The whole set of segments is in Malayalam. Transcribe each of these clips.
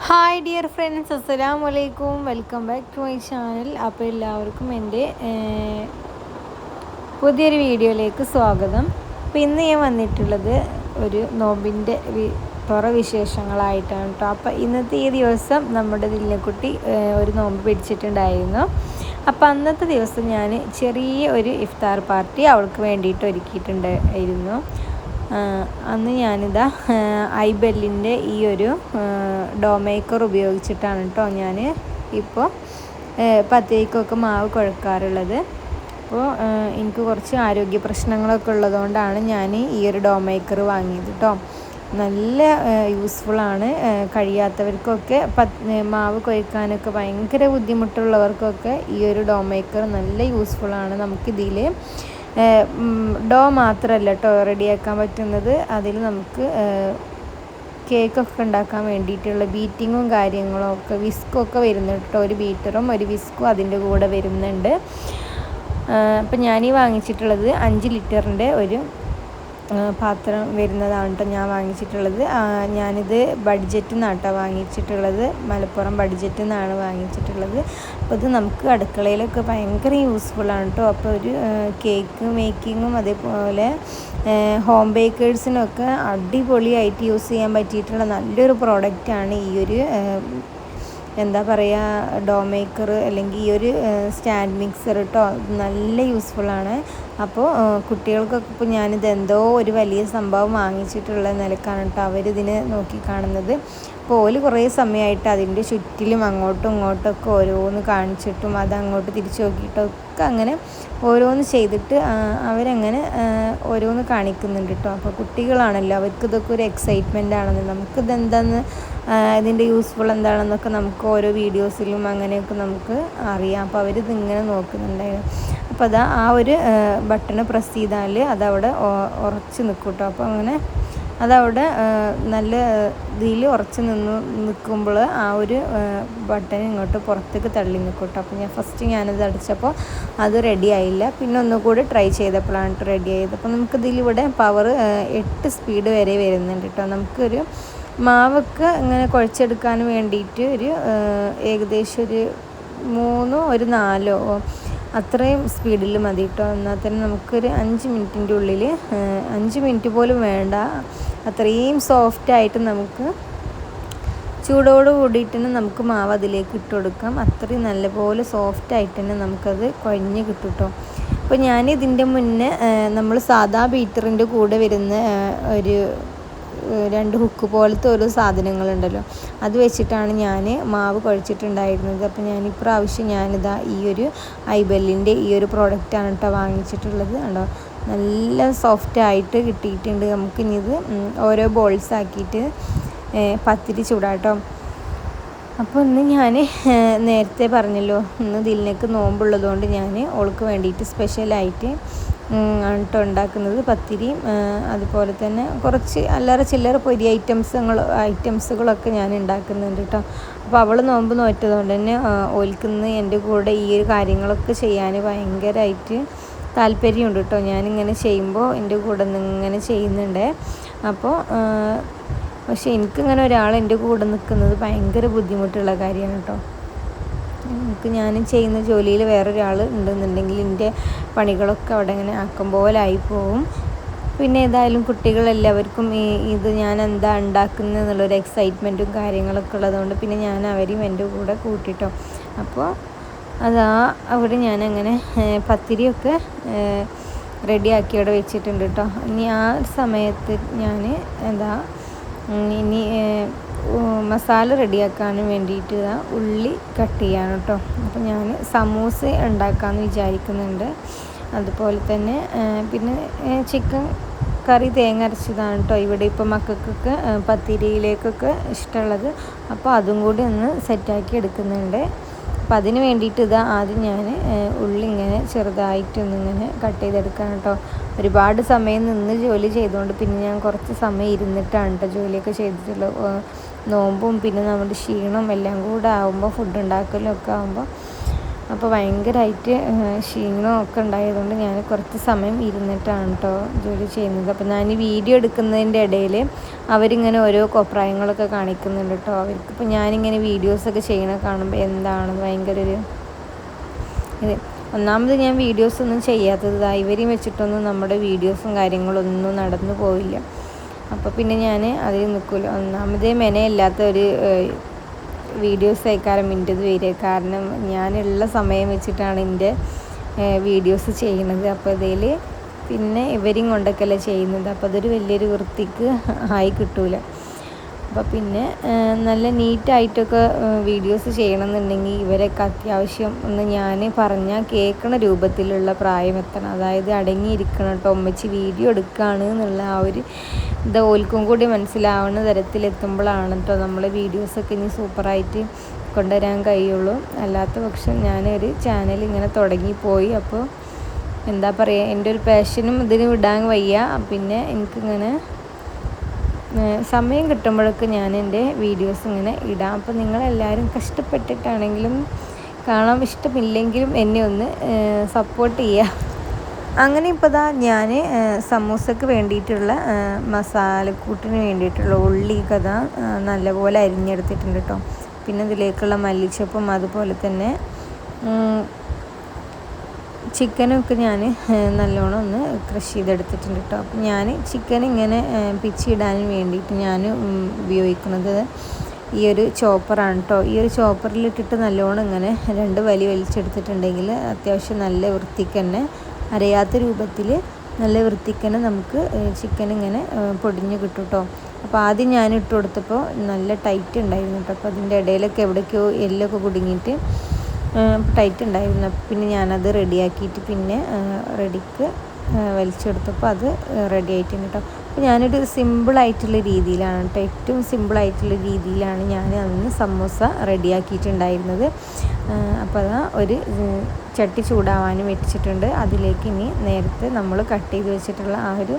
ഹായ് ഡിയർ ഫ്രണ്ട്സ്, അസ്സലാമു അലൈക്കും. Welcome back to my channel. അപ്പോൾ എല്ലാവർക്കും എൻ്റെ പുതിയൊരു വീഡിയോയിലേക്ക് സ്വാഗതം. അപ്പോൾ ഇന്ന് ഞാൻ വന്നിട്ടുള്ളത് ഒരു നോമ്പിൻ്റെ തുറ വിശേഷങ്ങളായിട്ടാണ് കേട്ടോ. അപ്പോൾ ഇന്നത്തെ ഈ ദിവസം നമ്മുടെ ദില്ലക്കുട്ടി ഒരു നോമ്പ് പിടിച്ചിട്ടുണ്ടായിരുന്നു. അപ്പോൾ അന്നത്തെ ദിവസം ഞാൻ ചെറിയ ഒരു ഇഫ്താർ പാർട്ടി അവൾക്ക് വേണ്ടിയിട്ട് ഒരുക്കിയിട്ടുണ്ടായിരുന്നു. അന്ന് ഞാനിതാ ഐബെല്ലിൻ്റെ ഈ ഒരു ഡോ മേക്കർ ഉപയോഗിച്ചിട്ടാണ് കേട്ടോ ഞാൻ ഇപ്പോൾ പത്തേക്കൊക്കെ മാവ് കുഴക്കാറുള്ളത്. അപ്പോൾ എനിക്ക് കുറച്ച് ആരോഗ്യ പ്രശ്നങ്ങളൊക്കെ ഉള്ളതുകൊണ്ടാണ് ഞാൻ ഈ ഒരു ഡോ മേക്കർ വാങ്ങിയത് കേട്ടോ. നല്ല യൂസ്ഫുള്ളാണ്. കഴിയാത്തവർക്കൊക്കെ മാവ് കുഴക്കാനൊക്കെ ഭയങ്കര ബുദ്ധിമുട്ടുള്ളവർക്കൊക്കെ ഈ ഒരു ഡോ മേക്കർ നല്ല യൂസ്ഫുള്ളാണ്. നമുക്കിതിൽ ഡോ മാത്രമല്ല കേട്ടോ റെഡിയാക്കാൻ പറ്റുന്നത്, അതിൽ നമുക്ക് കേക്കൊക്കെ ഉണ്ടാക്കാൻ വേണ്ടിയിട്ടുള്ള ബീറ്റിങ്ങും കാര്യങ്ങളും ഒക്കെ വിസ്കൊക്കെ വരുന്നുണ്ട് കേട്ടോ. ഒരു ബീറ്ററും ഒരു വിസ്കും അതിൻ്റെ കൂടെ വരുന്നുണ്ട്. അപ്പം ഞാനീ വാങ്ങിച്ചിട്ടുള്ളത് 5 ലിറ്ററിൻ്റെ ഒരു പാത്രം വരുന്നതാണ് കേട്ടോ ഞാൻ വാങ്ങിച്ചിട്ടുള്ളത്. ഞാനിത് ബഡ്ജറ്റിൽ നിന്നാണ് കേട്ടോ വാങ്ങിച്ചിട്ടുള്ളത്, മലപ്പുറം ബഡ്ജറ്റിൽ നിന്നാണ് വാങ്ങിച്ചിട്ടുള്ളത്. അപ്പോൾ ഇത് നമുക്ക് അടുക്കളയിലൊക്കെ ഭയങ്കര യൂസ്ഫുള്ളാണ് കേട്ടോ. അപ്പോൾ ഒരു കേക്ക് മേക്കിങ്ങും അതേപോലെ ഹോം ബേക്കേഴ്സിനൊക്കെ അടിപൊളിയായിട്ട് യൂസ് ചെയ്യാൻ പറ്റിയിട്ടുള്ള നല്ലൊരു പ്രോഡക്റ്റാണ് ഈ ഒരു എന്താ പറയുക ഡോ മേക്കർ അല്ലെങ്കിൽ ഈ ഒരു സ്റ്റാൻഡ് മിക്സർ കേട്ടോ. നല്ല യൂസ്ഫുള്ളാണ്. അപ്പോൾ കുട്ടികൾക്കൊക്കെ ഇപ്പോൾ ഞാനിത് എന്തോ ഒരു വലിയ സംഭവം വാങ്ങിച്ചിട്ടുള്ള നിലക്കാണ് കേട്ടോ അവരിതിനെ നോക്കിക്കാണുന്നത്. അപ്പോൾ ഓല് കുറേ സമയമായിട്ട് അതിൻ്റെ ചുറ്റിലും അങ്ങോട്ടും ഇങ്ങോട്ടൊക്കെ ഓരോന്ന് കാണിച്ചിട്ടും അത് അങ്ങോട്ട് തിരിച്ചു നോക്കിയിട്ടൊക്കെ അങ്ങനെ ഓരോന്ന് ചെയ്തിട്ട് അവരങ്ങനെ ഓരോന്ന് കാണിക്കുന്നുണ്ട് കേട്ടോ. അപ്പോൾ കുട്ടികളാണല്ലോ, അവർക്ക് ഇതൊക്കെ ഒരു എക്സൈറ്റ്മെൻ്റ് ആണെന്ന്, നമുക്കിതെന്താന്ന് ഇതിൻ്റെ യൂസ്ഫുൾ എന്താണെന്നൊക്കെ നമുക്ക് ഓരോ വീഡിയോസിലും അങ്ങനെയൊക്കെ നമുക്ക് അറിയാം. അപ്പോൾ അവരിതിങ്ങനെ നോക്കുന്നുണ്ടായിരുന്നു. അപ്പോൾ അതാ ആ ഒരു ബട്ടണ് പ്രസ് ചെയ്താൽ അതവിടെ ഉറച്ച് നിൽക്കും കേട്ടോ. അപ്പോൾ അങ്ങനെ അതവിടെ നല്ല ഇതിൽ ഉറച്ച് നിൽക്കുമ്പോൾ ആ ഒരു ബട്ടൺ ഇങ്ങോട്ട് പുറത്തേക്ക് തള്ളി നിൽക്കും കേട്ടോ. അപ്പോൾ ഞാനത് അടിച്ചപ്പോൾ അത് റെഡി ആയില്ല. പിന്നെ ഒന്നുകൂടി ട്രൈ ചെയ്തപ്പോഴാണ് റെഡി ആയത്. അപ്പോൾ നമുക്കിതിലിവിടെ പവർ 8 സ്പീഡ് വരെ വരുന്നുണ്ട് കേട്ടോ. നമുക്കൊരു മാവൊക്കെ ഇങ്ങനെ കുഴച്ചെടുക്കാൻ വേണ്ടിയിട്ട് ഒരു ഏകദേശം ഒരു 3 ഒരു 4 അത്രയും സ്പീഡിൽ മതി കേട്ടോ. എന്നാൽ തന്നെ നമുക്കൊരു 5 മിനിറ്റിൻ്റെ ഉള്ളിൽ 5 മിനിറ്റ് പോലും വേണ്ട, അത്രയും സോഫ്റ്റായിട്ട് നമുക്ക് ചൂടോട് കൂടിയിട്ട് തന്നെ നമുക്ക് മാവ് അതിലേക്ക് ഇട്ട് കൊടുക്കാം. അത്രയും നല്ലപോലെ സോഫ്റ്റായിട്ട് തന്നെ നമുക്കത് കുഴഞ്ഞ് കിട്ടും കേട്ടോ. അപ്പോൾ ഞാനിതിൻ്റെ മുന്നേ നമ്മൾ സാദാ ബീറ്ററിൻ്റെ കൂടെ വരുന്ന ഒരു 2 ഹുക്ക് പോലത്തെ ഓരോ സാധനങ്ങളുണ്ടല്ലോ, അത് വെച്ചിട്ടാണ് ഞാൻ മാവ് കുഴച്ചിട്ടുണ്ടായിരുന്നത്. അപ്പോൾ ഇപ്രാവശ്യം ഞാനിതാ ഈ ഒരു ഐബെല്ലിൻ്റെ ഈ ഒരു പ്രോഡക്റ്റാണ് കേട്ടോ വാങ്ങിച്ചിട്ടുള്ളത്. കണ്ടോ, നല്ല സോഫ്റ്റായിട്ട് കിട്ടിയിട്ടുണ്ട്. നമുക്കിനി ഇത് ഓരോ ബോൾസ് ആക്കിയിട്ട് പത്തിരി ചൂടാട്ടോ. അപ്പോൾ ഇന്ന് ഞാൻ നേരത്തെ പറഞ്ഞല്ലോ, ഇന്ന് ദിലിനക്ക് നോമ്പുള്ളതുകൊണ്ട് ഞാൻ ഓൾക്ക് വേണ്ടിയിട്ട് സ്പെഷ്യലായിട്ട് ആണ് കേട്ടോ ഉണ്ടാക്കുന്നത്. പത്തിരിയും അതുപോലെ തന്നെ കുറച്ച് അല്ലറ ചില്ലറ പൊരി ഐറ്റംസുകളൊക്കെ ഞാൻ ഉണ്ടാക്കുന്നുണ്ട് കേട്ടോ. അപ്പോൾ അവൾ നോമ്പ് നോറ്റതുകൊണ്ട് തന്നെ ഓൽക്കുന്ന് എൻ്റെ കൂടെ ഈ ഒരു കാര്യങ്ങളൊക്കെ ചെയ്യാൻ ഭയങ്കരമായിട്ട് താല്പര്യമുണ്ട് കേട്ടോ. ഞാനിങ്ങനെ ചെയ്യുമ്പോൾ എൻ്റെ കൂടെ ഇങ്ങനെ ചെയ്യുന്നുണ്ട്. അപ്പോൾ പക്ഷേ എനിക്കിങ്ങനെ ഒരാൾ എൻ്റെ കൂടെ നിൽക്കുന്നത് ഭയങ്കര ബുദ്ധിമുട്ടുള്ള കാര്യമാണ് കേട്ടോ. ഞാൻ ചെയ്യുന്ന ജോലിയിൽ വേറൊരാൾ ഉണ്ടെന്നുണ്ടെങ്കിൽ എൻ്റെ പണികളൊക്കെ അവിടെ ഇങ്ങനെ ആക്കും പോലെ ആയിപ്പോവും. പിന്നെ ഏതായാലും കുട്ടികളെല്ലാവർക്കും ഇത് ഞാൻ എന്താ ഉണ്ടാക്കുന്നത് എന്നുള്ളൊരു എക്സൈറ്റ്മെൻറ്റും കാര്യങ്ങളൊക്കെ ഉള്ളതുകൊണ്ട് പിന്നെ ഞാൻ അവരെയും എൻ്റെ കൂടെ കൂട്ടിട്ടോ. അപ്പോൾ അതാ അവിടെ ഞാനങ്ങനെ പത്തിരിയൊക്കെ റെഡിയാക്കി അവിടെ വെച്ചിട്ടുണ്ട് കേട്ടോ. ഇനി ആ സമയത്ത് ഞാൻ ഇനി മസാല റെഡിയാക്കാനും വേണ്ടിയിട്ട് ഉള്ളി കട്ട് ചെയ്യാണ് കേട്ടോ. അപ്പോൾ ഞാൻ സമൂസ ഉണ്ടാക്കാമെന്ന് വിചാരിക്കുന്നുണ്ട്. അതുപോലെ തന്നെ പിന്നെ ചിക്കൻ കറി തേങ്ങ അരച്ചതാണ് കേട്ടോ ഇവിടെ ഇപ്പോൾ മക്കൾക്കൊക്കെ പത്തിരിയിലേക്കൊക്കെ ഇഷ്ടമുള്ളത്. അപ്പോൾ അതും കൂടി ഒന്ന് സെറ്റാക്കി എടുക്കുന്നുണ്ട്. അപ്പോൾ അതിന് വേണ്ടിയിട്ട് ആദ്യം ഞാൻ ഉള്ളി ഇങ്ങനെ ചെറുതായിട്ടൊന്നിങ്ങനെ കട്ട് ചെയ്തെടുക്കാൻ കേട്ടോ. ഒരുപാട് സമയം നിന്ന് ജോലി ചെയ്തുകൊണ്ട് പിന്നെ ഞാൻ കുറച്ച് സമയം ഇരുന്നിട്ടാണ് കേട്ടോ ജോലിയൊക്കെ ചെയ്തിട്ടുള്ളത്. നോമ്പും പിന്നെ നമ്മുടെ ക്ഷീണം എല്ലാം കൂടെ ആകുമ്പോൾ ഫുഡ് ഉണ്ടാക്കലും ഒക്കെ ആകുമ്പോൾ അപ്പോൾ ഭയങ്കരമായിട്ട് ക്ഷീണവും ഒക്കെ ഉണ്ടായതുകൊണ്ട് ഞാൻ കുറച്ച് സമയം ഇരുന്നിട്ടാണ് കേട്ടോ ജോലി ചെയ്യുന്നത്. അപ്പോൾ ഞാൻ ഈ വീഡിയോ എടുക്കുന്നതിൻ്റെ ഇടയിൽ അവരിങ്ങനെ ഓരോ അഭിപ്രായങ്ങളൊക്കെ കാണിക്കുന്നുണ്ട് കേട്ടോ. അവർക്കിപ്പോൾ ഞാനിങ്ങനെ വീഡിയോസൊക്കെ ചെയ്യണ കാണുമ്പോൾ എന്താണ് ഭയങ്കര ഒരു ഇത്. ഒന്നാമത് ഞാൻ വീഡിയോസൊന്നും ചെയ്യാത്തത് ഇവരെയും വെച്ചിട്ടൊന്നും നമ്മുടെ വീഡിയോസും കാര്യങ്ങളൊന്നും നടന്നു പോവില്ല. അപ്പോൾ പിന്നെ ഞാൻ അതിൽ നിൽക്കില്ല. ഒന്നാമതേ മെനയില്ലാത്ത ഒരു വീഡിയോസ് അയക്കാരം എൻ്റെത് വരിക. കാരണം ഞാനുള്ള സമയം വെച്ചിട്ടാണ് എൻ്റെ വീഡിയോസ് ചെയ്യുന്നത്. അപ്പോൾ ഇതിൽ പിന്നെ ഇവരെയും കൊണ്ടൊക്കെയല്ലേ ചെയ്യുന്നത്. അപ്പോൾ അതൊരു വലിയൊരു വൃത്തിക്ക് ആയി കിട്ടൂല. അപ്പോൾ പിന്നെ നല്ല നീറ്റായിട്ടൊക്കെ വീഡിയോസ് ചെയ്യണമെന്നുണ്ടെങ്കിൽ ഇവരൊക്കെ അത്യാവശ്യം ഒന്ന് ഞാൻ പറഞ്ഞാൽ കേൾക്കണ രൂപത്തിലുള്ള പ്രായം എത്തണം. അതായത് അടങ്ങിയിരിക്കണം കേട്ടോ, ഉമ്മച്ചി വീഡിയോ എടുക്കുകയാണ് എന്നുള്ള ആ ഒരു ഇത് ഓൽക്കും കൂടി മനസ്സിലാവുന്ന തരത്തിലെത്തുമ്പോഴാണ് കേട്ടോ നമ്മൾ വീഡിയോസൊക്കെ ഇനി സൂപ്പറായിട്ട് കൊണ്ടുവരാൻ കഴിയുള്ളൂ. അല്ലാത്ത പക്ഷം ഞാനൊരു ചാനൽ ഇങ്ങനെ തുടങ്ങിപ്പോയി. അപ്പോൾ എന്താ പറയുക, എൻ്റെ ഒരു പാഷനും ഇതിന് വിടാൻ വയ്യ. പിന്നെ എനിക്കിങ്ങനെ സമയം കിട്ടുമ്പോഴൊക്കെ ഞാൻ എൻ്റെ വീഡിയോസ് ഇങ്ങനെ ഇടാം. അപ്പോൾ നിങ്ങളെല്ലാവരും കഷ്ടപ്പെട്ടിട്ടാണെങ്കിലും കാണാൻ ഇഷ്ടമില്ലെങ്കിലും എന്നെ ഒന്ന് സപ്പോർട്ട് ചെയ്യുക. അങ്ങനെ ഇപ്പോൾ ഞാൻ സമൂസക്ക് വേണ്ടിയിട്ടുള്ള മസാലക്കൂട്ടിന് വേണ്ടിയിട്ടുള്ള ഉള്ളി നല്ലപോലെ അരിഞ്ഞെടുത്തിട്ടുണ്ട് കേട്ടോ. പിന്നെ ഇതിലേക്കുള്ള മല്ലിച്ചപ്പും അതുപോലെ തന്നെ ചിക്കനൊക്കെ ഞാൻ നല്ലോണം ഒന്ന് ക്രഷ് ചെയ്തെടുത്തിട്ടുണ്ട് കേട്ടോ. അപ്പം ഞാൻ ചിക്കൻ ഇങ്ങനെ പിച്ചിടാൻ വേണ്ടിയിട്ട് ഞാൻ ഉപയോഗിക്കുന്നത് ഈ ഒരു ചോപ്പറാണ് കേട്ടോ. ഈ ഒരു ചോപ്പറിലിട്ടിട്ട് നല്ലോണം ഇങ്ങനെ 2 വലി വലിച്ചെടുത്തിട്ടുണ്ടെങ്കിൽ അത്യാവശ്യം നല്ല വൃത്തിക്ക് തന്നെ അരയാത്ത രൂപത്തിൽ നല്ല വൃത്തിക്ക് തന്നെ നമുക്ക് ചിക്കൻ ഇങ്ങനെ പൊടിഞ്ഞ് കിട്ടും കേട്ടോ. അപ്പോൾ ആദ്യം ഞാൻ ഇട്ട് കൊടുത്തപ്പോൾ നല്ല ടൈറ്റ് ഉണ്ടായിരുന്നു കേട്ടോ. അപ്പോൾ അതിൻ്റെ ഇടയിലൊക്കെ എവിടേക്കോ എല്ലൊക്കെ കുടുങ്ങിയിട്ട് ടൈറ്റ് ഉണ്ടായിരുന്നു. പിന്നെ ഞാനത് റെഡിയാക്കിയിട്ട് പിന്നെ റെഡിക്ക് വലിച്ചെടുത്തപ്പോൾ അത് റെഡി ആയിട്ടുണ്ട് കേട്ടോ. അപ്പോൾ ഞാനൊരു സിമ്പിളായിട്ടുള്ള രീതിയിലാണ് കേട്ടോ, ഏറ്റവും സിമ്പിളായിട്ടുള്ള രീതിയിലാണ് ഞാൻ അന്ന് സമൂസ റെഡിയാക്കിയിട്ടുണ്ടായിരുന്നത്. അപ്പോൾ അതാ ഒരു ചട്ടി ചൂടാവാനും വെച്ചിട്ടുണ്ട്. അതിലേക്ക് ഇനി നേരത്തെ നമ്മൾ കട്ട് ചെയ്ത് വെച്ചിട്ടുള്ള ആ ഒരു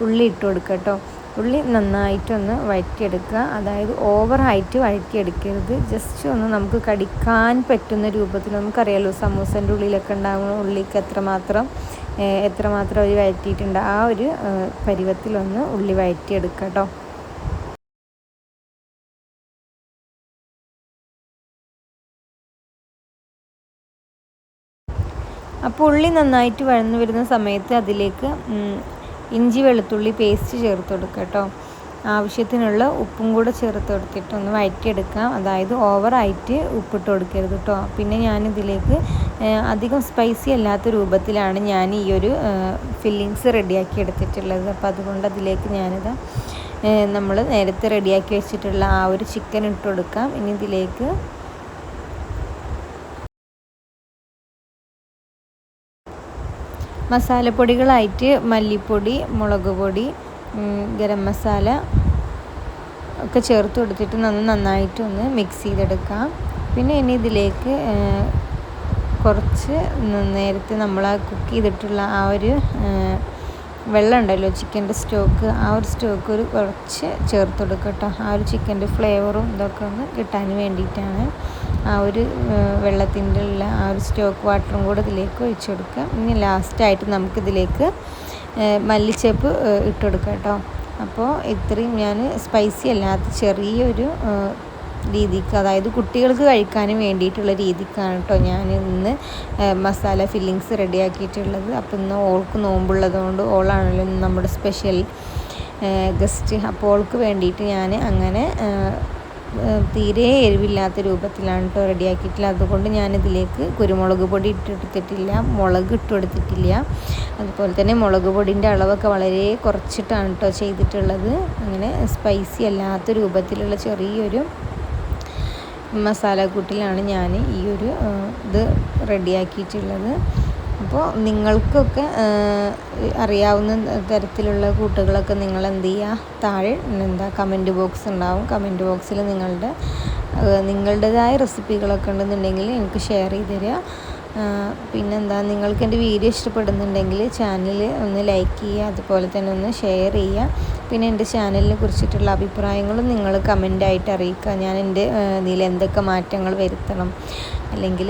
ഉള്ളി ഇട്ട് കൊടുക്കുക കേട്ടോ. ഉള്ളി നന്നായിട്ടൊന്ന് വഴറ്റിയെടുക്കുക. അതായത് ഓവറായിട്ട് വഴറ്റിയെടുക്കരുത്, ജസ്റ്റ് ഒന്ന് നമുക്ക് കടിക്കാൻ പറ്റുന്ന രൂപത്തിൽ. നമുക്കറിയാലോ സമൂസൻ്റെ ഉള്ളിലൊക്കെ ഉണ്ടാകുന്ന ഉള്ളിക്ക് എത്രമാത്രം അവർ വഴറ്റിയിട്ടുണ്ട്. ആ ഒരു പരുവത്തിലൊന്ന് ഉള്ളി വഴറ്റിയെടുക്കുക കേട്ടോ. അപ്പോൾ ഉള്ളി നന്നായിട്ട് വഴന്നു വരുന്ന സമയത്ത് അതിലേക്ക് ഇഞ്ചി വെളുത്തുള്ളി പേസ്റ്റ് ചേർത്ത് കൊടുക്കുക കേട്ടോ. ആവശ്യത്തിനുള്ള ഉപ്പും കൂടെ ചേർത്ത് കൊടുത്തിട്ട് ഒന്ന് വഴറ്റിയെടുക്കാം. അതായത് ഓവറായിട്ട് ഉപ്പിട്ട് കൊടുക്കരുത് കേട്ടോ. പിന്നെ ഞാനിതിലേക്ക് അധികം സ്പൈസി അല്ലാത്ത രൂപത്തിലാണ് ഞാൻ ഈ ഒരു ഫില്ലിങ്സ് റെഡിയാക്കി എടുത്തിട്ടുള്ളത്. അപ്പോൾ അതുകൊണ്ട് അതിലേക്ക് ഞാനിത് നമ്മൾ നേരത്തെ റെഡിയാക്കി വെച്ചിട്ടുള്ള ആ ഒരു ചിക്കൻ ഇട്ട് കൊടുക്കാം. ഇനി ഇതിലേക്ക് മസാലപ്പൊടികളായിട്ട് മല്ലിപ്പൊടി, മുളക് പൊടി, ഗരം മസാല ഒക്കെ ചേർത്ത് കൊടുത്തിട്ട് നന്നായിട്ടൊന്ന് മിക്സ് ചെയ്തെടുക്കാം. പിന്നെ ഇനി ഇതിലേക്ക് കുറച്ച് നേരത്തെ നമ്മൾ കുക്ക് ചെയ്തിട്ടുള്ള ആ ഒരു വെള്ളം ഉണ്ടല്ലോ, ചിക്കൻ്റെ സ്റ്റോക്ക്, ആ ഒരു സ്റ്റോക്ക് ഒരു കുറച്ച് ചേർത്ത് കൊടുക്കുക കേട്ടോ. ആ ഒരു ചിക്കൻ്റെ ഫ്ലേവറും ഇതൊക്കെ ഒന്ന് കിട്ടാൻ വേണ്ടിയിട്ടാണ് ആ ഒരു വെള്ളത്തിൻ്റെ ഉള്ള ആ ഒരു സ്റ്റോക്ക് വാട്ടറും കൂടെ ഇതിലേക്ക് ഒഴിച്ചു കൊടുക്കുക. ഇനി ലാസ്റ്റായിട്ട് നമുക്കിതിലേക്ക് മല്ലിച്ചപ്പ് ഇട്ട് കൊടുക്കാം കേട്ടോ. അപ്പോൾ ഇത്രയും ഞാൻ സ്പൈസി അല്ലാത്ത ചെറിയൊരു രീതിക്ക്, അതായത് കുട്ടികൾക്ക് കഴിക്കാനും വേണ്ടിയിട്ടുള്ള രീതിക്കാണ് കേട്ടോ ഞാൻ ഇന്ന് മസാല ഫില്ലിങ്സ് റെഡിയാക്കിയിട്ടുള്ളത്. അപ്പോൾ ഇന്ന് ഓൾക്ക് നോമ്പുള്ളത് കൊണ്ട്, ഓളാണല്ലോ നമ്മുടെ സ്പെഷ്യൽ ഗസ്റ്റ്. അപ്പോൾ ഓൾക്ക് വേണ്ടിയിട്ട് ഞാൻ അങ്ങനെ തീരെ എരിവില്ലാത്ത രൂപത്തിലാണ് കേട്ടോ റെഡിയാക്കിയിട്ടുള്ളത്. അതുകൊണ്ട് ഞാനിതിലേക്ക് കുരുമുളക് പൊടി ഇട്ടെടുത്തിട്ടില്ല, മുളക് ഇട്ട് കൊടുത്തിട്ടില്ല. അതുപോലെ തന്നെ മുളക് പൊടിൻ്റെ അളവൊക്കെ വളരെ കുറച്ചിട്ടാണ് കേട്ടോ ചെയ്തിട്ടുള്ളത്. അങ്ങനെ സ്പൈസി അല്ലാത്ത രൂപത്തിലുള്ള ചെറിയൊരു മസാലക്കൂട്ടിലാണ് ഞാൻ ഈ ഒരു ഇത് റെഡിയാക്കിയിട്ടുള്ളത്. അപ്പോൾ നിങ്ങൾക്കൊക്കെ അറിയാവുന്ന തരത്തിലുള്ള കൂട്ടുകളൊക്കെ നിങ്ങൾ എന്ത് ചെയ്യുക, താഴെ കമൻറ്റ് ബോക്സ് ഉണ്ടാവും. കമൻറ്റ് ബോക്സിൽ നിങ്ങളുടേതായ റെസിപ്പികളൊക്കെ ഉണ്ടെന്നുണ്ടെങ്കിൽ എനിക്ക് ഷെയർ ചെയ്ത് തരിക. പിന്നെന്താ, നിങ്ങൾക്ക് എൻ്റെ വീഡിയോ ഇഷ്ടപ്പെടുന്നുണ്ടെങ്കിൽ ചാനൽ ഒന്ന് ലൈക്ക് ചെയ്യുക, അതുപോലെ തന്നെ ഒന്ന് ഷെയർ ചെയ്യുക. പിന്നെ എൻ്റെ ചാനലിനെ കുറിച്ചിട്ടുള്ള അഭിപ്രായങ്ങളും നിങ്ങൾ കമൻ്റായിട്ട് അറിയിക്കുക. ഞാൻ എൻ്റെ ഇതിൽ എന്തൊക്കെ മാറ്റങ്ങൾ വരുത്തണം, അല്ലെങ്കിൽ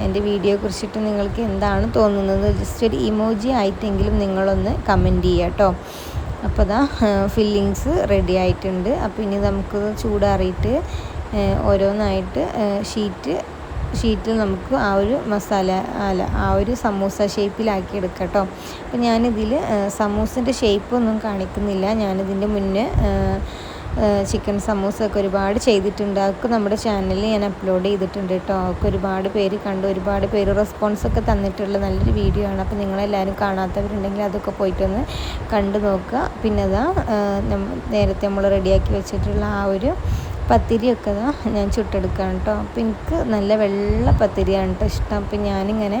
എൻ്റെ വീഡിയോയെ കുറിച്ചിട്ട് നിങ്ങൾക്ക് എന്താണ് തോന്നുന്നത് ജസ്റ്റ് ഒരു ഇമോജി ആയിട്ടെങ്കിലും നിങ്ങളൊന്ന് കമൻറ്റ് ചെയ്യുക കേട്ടോ. അപ്പോൾ അതാ ഫില്ലിങ്സ് റെഡി ആയിട്ടുണ്ട്. അപ്പോൾ ഇനി നമുക്ക് ചൂടാറിയിട്ട് ഓരോന്നായിട്ട് ഷീറ്റിൽ നമുക്ക് ആ ഒരു മസാല ആ ഒരു സമൂസ ഷേപ്പിലാക്കി എടുക്കാം കേട്ടോ. അപ്പോൾ ഞാനിതിൽ സമൂസൻ്റെ ഷേപ്പൊന്നും കാണിക്കുന്നില്ല. ഞാനിതിൻ്റെ മുന്നേ ചിക്കൻ സമൂസയൊക്കെ ഒരുപാട് ചെയ്തിട്ടുണ്ട്. അതൊക്കെ നമ്മുടെ ചാനലിൽ ഞാൻ അപ്ലോഡ് ചെയ്തിട്ടുണ്ട് കേട്ടോ. അതൊക്കെ ഒരുപാട് പേര് കണ്ടു, ഒരുപാട് പേര് റെസ്പോൺസൊക്കെ തന്നിട്ടുള്ള നല്ലൊരു വീഡിയോ ആണ്. അപ്പോൾ നിങ്ങളെല്ലാവരും കാണാത്തവരുണ്ടെങ്കിൽ അതൊക്കെ പോയിട്ടൊന്ന് കണ്ടു നോക്കുക. പിന്നെ അതാ നേരത്തെ നമ്മൾ റെഡിയാക്കി വെച്ചിട്ടുള്ള ആ ഒരു പത്തിരിയൊക്കെ ഞാൻ ചുട്ടെടുക്കുകയാണ് കേട്ടോ. അപ്പോൾ എനിക്ക് നല്ല വെള്ള പത്തിരിയാണ് കേട്ടോ ഇഷ്ടം. അപ്പം ഞാനിങ്ങനെ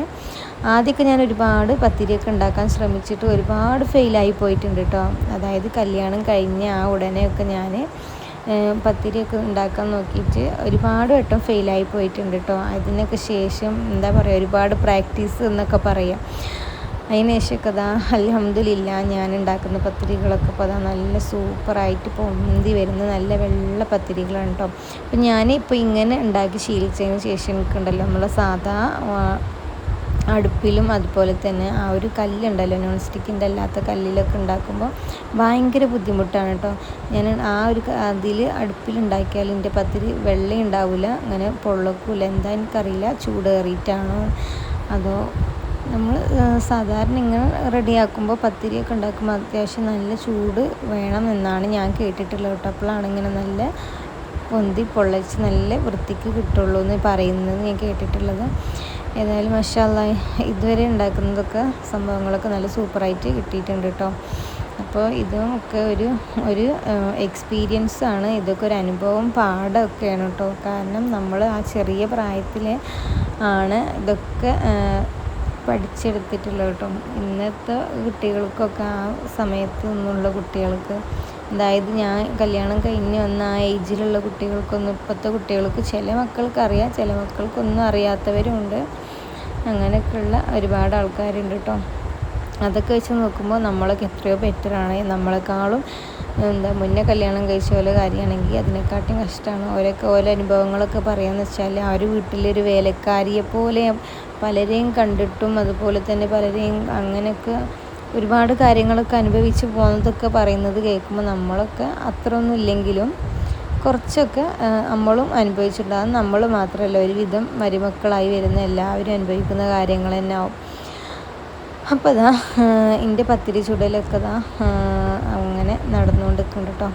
ആദ്യമൊക്കെ ഞാൻ ഒരുപാട് പത്തിരിയൊക്കെ ഉണ്ടാക്കാൻ ശ്രമിച്ചിട്ട് ഒരുപാട് ഫെയിലായി പോയിട്ടുണ്ട് കേട്ടോ. അതായത് കല്യാണം കഴിഞ്ഞ ആ ഉടനെയൊക്കെ ഞാൻ പത്തിരിയൊക്കെ ഉണ്ടാക്കാൻ നോക്കിയിട്ട് ഒരുപാട് വട്ടം ഫെയിലായി പോയിട്ടുണ്ട് കേട്ടോ. അതിനൊക്കെ ശേഷം എന്താ പറയുക, ഒരുപാട് പ്രാക്ടീസ് എന്നൊക്കെ പറയാം. അതിന് ശേഷമൊക്കെ അതാ അൽഹംദുലില്ലാ ഞാൻ ഉണ്ടാക്കുന്ന പത്തിരികളൊക്കെ ഇപ്പോൾ അതാ നല്ല സൂപ്പറായിട്ട് പൊന്തി വരുന്ന നല്ല വെള്ള പത്തിരികളാണ് കേട്ടോ. അപ്പം ഞാനിപ്പോൾ ഇങ്ങനെ ഉണ്ടാക്കി ശീലിച്ചതിന് ശേഷം എനിക്കുണ്ടല്ലോ നമ്മളെ സാധാ അടുപ്പിലും അതുപോലെ തന്നെ ആ ഒരു കല്ലുണ്ടല്ലോ നോൺ സ്റ്റിക്കിൻ്റെ അല്ലാത്ത കല്ലിലൊക്കെ ഉണ്ടാക്കുമ്പോൾ ഭയങ്കര ബുദ്ധിമുട്ടാണ് കേട്ടോ. ഞാൻ ആ ഒരു അതിൽ അടുപ്പിലുണ്ടാക്കിയാൽ എൻ്റെ പത്തിരി വെള്ള ഉണ്ടാവില്ല, അങ്ങനെ പൊള്ളക്കൂല. എന്താ എനിക്കറിയില്ല, ചൂട് കയറിയിട്ടാണോ അതോ നമ്മൾ സാധാരണ ഇങ്ങനെ റെഡിയാക്കുമ്പോൾ പത്തിരിയൊക്കെ ഉണ്ടാക്കുമ്പോൾ അത്യാവശ്യം നല്ല ചൂട് വേണം എന്നാണ് ഞാൻ കേട്ടിട്ടുള്ളത് കേട്ടോ. അപ്പോഴാണ് ഇങ്ങനെ നല്ല പൊന്തി പൊള്ളച്ച് നല്ല വൃത്തിക്ക് കിട്ടുള്ളൂ എന്ന് പറയുന്നത് ഞാൻ കേട്ടിട്ടുള്ളത്. ഏതായാലും മാഷാ അല്ലാഹ് ഇതുവരെ ഉണ്ടാക്കുന്നതൊക്കെ സംഭവങ്ങളൊക്കെ നല്ല സൂപ്പറായിട്ട് കിട്ടിയിട്ടുണ്ട് കേട്ടോ. അപ്പോൾ ഇതൊക്കെ ഒരു എക്സ്പീരിയൻസ് ആണ്, ഇതൊക്കെ ഒരു അനുഭവം പാഠമൊക്കെയാണ് കേട്ടോ. കാരണം നമ്മൾ ആ ചെറിയ പ്രായത്തിൽ ആണ് ഇതൊക്കെ പഠിച്ചെടുത്തിട്ടുള്ളത് കേട്ടോ. ഇന്നത്തെ കുട്ടികൾക്കൊക്കെ ആ സമയത്ത് നിന്നുള്ള കുട്ടികൾക്ക്, അതായത് ഞാൻ കല്യാണം കഴിഞ്ഞ് വന്ന ആ ഏജിലുള്ള കുട്ടികൾക്കൊന്നും ഇപ്പോഴത്തെ കുട്ടികൾക്ക് ചില മക്കൾക്കറിയാം, ചില മക്കൾക്കൊന്നും അറിയാത്തവരുമുണ്ട്. അങ്ങനെയൊക്കെയുള്ള ഒരുപാട് ആൾക്കാരുണ്ട് കേട്ടോ. അതൊക്കെ വെച്ച് നോക്കുമ്പോൾ നമ്മളൊക്കെ എത്രയോ ബെറ്ററാണ്. നമ്മളെക്കാളും മുന്നേ കല്യാണം കഴിച്ച പോലെ കാര്യമാണെങ്കിൽ അതിനെക്കാട്ടും കഷ്ടമാണ്. ഓരോ അനുഭവങ്ങളൊക്കെ പറയാമെന്ന് വെച്ചാൽ ആ ഒരു വീട്ടിലൊരു വേലക്കാരിയെ പോലെ പലരെയും കണ്ടിട്ടും അതുപോലെ തന്നെ പലരെയും അങ്ങനെയൊക്കെ ഒരുപാട് കാര്യങ്ങളൊക്കെ അനുഭവിച്ച് പോകുന്നതൊക്കെ പറയുന്നത് കേൾക്കുമ്പോൾ നമ്മളൊക്കെ അത്രയൊന്നും ഇല്ലെങ്കിലും കുറച്ചൊക്കെ നമ്മളും അനുഭവിച്ചിട്ടുണ്ടാകും. നമ്മൾ മാത്രമല്ല, ഒരുവിധം മരുമക്കളായി വരുന്ന എല്ലാവരും അനുഭവിക്കുന്ന കാര്യങ്ങൾ തന്നെ ആവും. അപ്പോൾ അതാ എൻ്റെ പത്തിരി ചുടലൊക്കെ അങ്ങനെ നടന്നുകൊണ്ടിരിക്കുന്നുണ്ട് കേട്ടോ.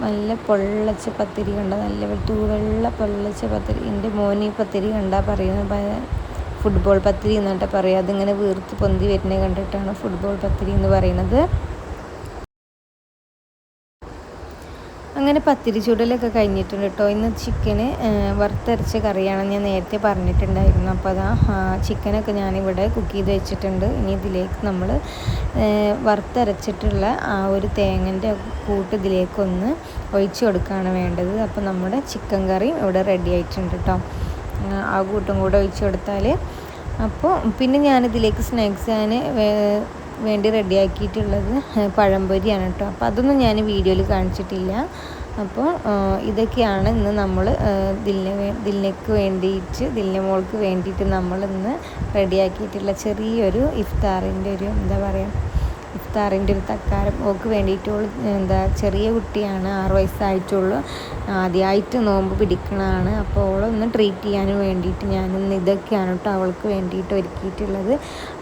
നല്ല പൊള്ളച്ച പത്തിരി കണ്ട, നല്ല വെള്ള പൊള്ളച്ച പത്തിരി. എൻ്റെ മോന് ഈ പത്തിരി കണ്ടാൽ പറയുന്നത് ഫുട്ബോൾ പത്തിരി എന്നിട്ട് പറയുക. അതിങ്ങനെ വീർത്ത് പൊന്തി വരുന്നത് കണ്ടിട്ടാണ് ഫുട്ബോൾ പത്തിരി എന്ന് പറയുന്നത്. അങ്ങനെ പത്തിരി ചുടലൊക്കെ കഴിഞ്ഞിട്ടുണ്ട് കേട്ടോ. ഇന്ന് ചിക്കന് വറുത്തരച്ച കറിയാണ് ഞാൻ നേരത്തെ പറഞ്ഞിട്ടുണ്ടായിരുന്നു. അപ്പോൾ അതാ ചിക്കനൊക്കെ ഞാനിവിടെ കുക്ക് ചെയ്ത് വെച്ചിട്ടുണ്ട്. ഇനി ഇതിലേക്ക് നമ്മൾ വറുത്തരച്ചിട്ടുള്ള ആ ഒരു തേങ്ങൻ്റെ കൂട്ട് ഇതിലേക്കൊന്ന് ഒഴിച്ച് കൊടുക്കുകയാണ് വേണ്ടത്. അപ്പോൾ നമ്മുടെ ചിക്കൻ കറി ഇവിടെ റെഡി ആയിട്ടുണ്ട് കേട്ടോ. ആ കൂട്ടും കൂടെ ഒഴിച്ച് കൊടുത്താൽ, അപ്പോൾ പിന്നെ ഞാനിതിലേക്ക് സ്നാക്സ് വേണ്ടി റെഡിയാക്കിയിട്ടുള്ളത് പഴംപൊരിയാണ് കേട്ടോ. അപ്പോൾ അതൊന്നും ഞാൻ വീഡിയോയിൽ കാണിച്ചിട്ടില്ല. അപ്പോൾ ഇതൊക്കെയാണ് ഇന്ന് നമ്മൾ ദിലിൻ്റെ മോൾക്ക് വേണ്ടിയിട്ട് നമ്മളിന്ന് റെഡിയാക്കിയിട്ടുള്ള ചെറിയൊരു ഇഫ്താറിൻ്റെ ഒരു ഇഫ്താറിൻ്റെ ഒരു തക്കാരം. ഓൾക്ക് വേണ്ടിയിട്ട് ചെറിയ കുട്ടിയാണ്, 6 വയസ്സായിട്ടുള്ളൂ, ആദ്യമായിട്ട് നോമ്പ് പിടിക്കണതാണ്. അപ്പോൾ ഓളൊന്ന് ട്രീറ്റ് ചെയ്യാനും വേണ്ടിയിട്ട് ഞാനിന്ന് ഇതൊക്കെയാണ് കേട്ടോ അവൾക്ക് വേണ്ടിയിട്ട് ഒരുക്കിയിട്ടുള്ളത്.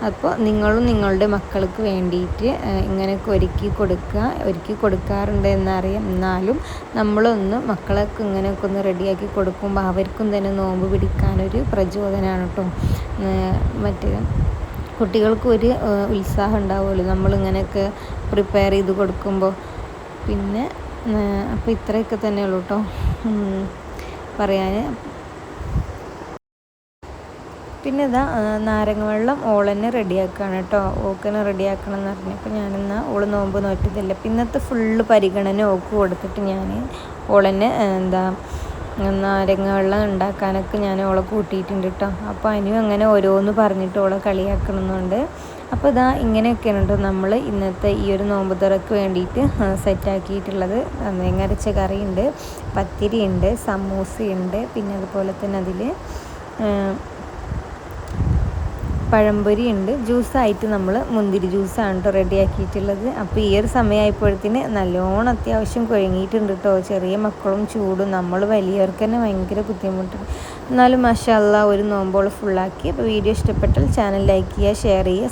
അപ്പോൾ നിങ്ങളും നിങ്ങളുടെ മക്കൾക്ക് വേണ്ടിയിട്ട് ഇങ്ങനെയൊക്കെ ഒരുക്കി കൊടുക്കാറുണ്ട് എന്നറിയാം. എന്നാലും നമ്മളൊന്ന് മക്കളൊക്കെ ഇങ്ങനെയൊക്കെ ഒന്ന് റെഡിയാക്കി കൊടുക്കുമ്പോൾ അവർക്കും തന്നെ നോമ്പ് പിടിക്കാനൊരു പ്രചോദനമാണ് കേട്ടോ. മറ്റേ കുട്ടികൾക്ക് ഒരു ഉത്സാഹം ഉണ്ടാവുമല്ലോ നമ്മളിങ്ങനെയൊക്കെ പ്രിപ്പയർ ചെയ്ത് കൊടുക്കുമ്പോൾ. പിന്നെ അപ്പോൾ ഇത്രയൊക്കെ തന്നെ ഉള്ളൂ കേട്ടോ പറയാൻ. പിന്നെ ഇതാ നാരങ്ങ വെള്ളം ഓളെന്നെ റെഡിയാക്കുകയാണ് കേട്ടോ. ഓക്കെന്നെ റെഡിയാക്കണം എന്ന് പറഞ്ഞപ്പോൾ ഞാനെന്നാൽ ഓള് നോമ്പ് നോറ്റതല്ല. പിന്നത്തെ ഫുള്ള് പരിഗണന ഓക്ക് കൊടുത്തിട്ട് ഞാൻ ഓളെന്നെ നാരങ്ങ വെള്ളം ഉണ്ടാക്കാനൊക്കെ ഞാൻ ഓളെ കൂട്ടിയിട്ടുണ്ട് കേട്ടോ. അപ്പോൾ അതിനും അങ്ങനെ ഓരോന്ന് പറഞ്ഞിട്ട് ഓളെ കളിയാക്കണമെന്നുണ്ട്. അപ്പോൾ ഇതാ ഇങ്ങനെയൊക്കെയാണ് കേട്ടോ നമ്മൾ ഇന്നത്തെ ഈ ഒരു നോമ്പ് തുറക്ക് വേണ്ടിയിട്ട് സെറ്റാക്കിയിട്ടുള്ളത്. തേങ്ങ അരച്ച കറിയുണ്ട്, പത്തിരിയുണ്ട്, സമൂസയുണ്ട്, പിന്നെ അതുപോലെ തന്നെ അതിൽ പഴംപൊരി ഉണ്ട്. ജ്യൂസായിട്ട് നമ്മൾ മുന്തിരി ജ്യൂസാണ് കേട്ടോ റെഡിയാക്കിയിട്ടുള്ളത്. അപ്പോൾ ഈ ഒരു സമയമായപ്പോഴത്തേന് നല്ലോണം അത്യാവശ്യം കുഴങ്ങിയിട്ടുണ്ട് കേട്ടോ. ചെറിയ മക്കളും ചൂടും നമ്മൾ വലിയവർക്ക് തന്നെ ഭയങ്കര ബുദ്ധിമുട്ടുണ്ട്. എന്നാലും മാഷാ അല്ലാഹ് ഒരു നോമ്പോളം ഫുള്ളാക്കി. അപ്പോൾ വീഡിയോ ഇഷ്ടപ്പെട്ടാൽ ചാനൽ ലൈക്ക് ചെയ്യുക, ഷെയർ ചെയ്യുക,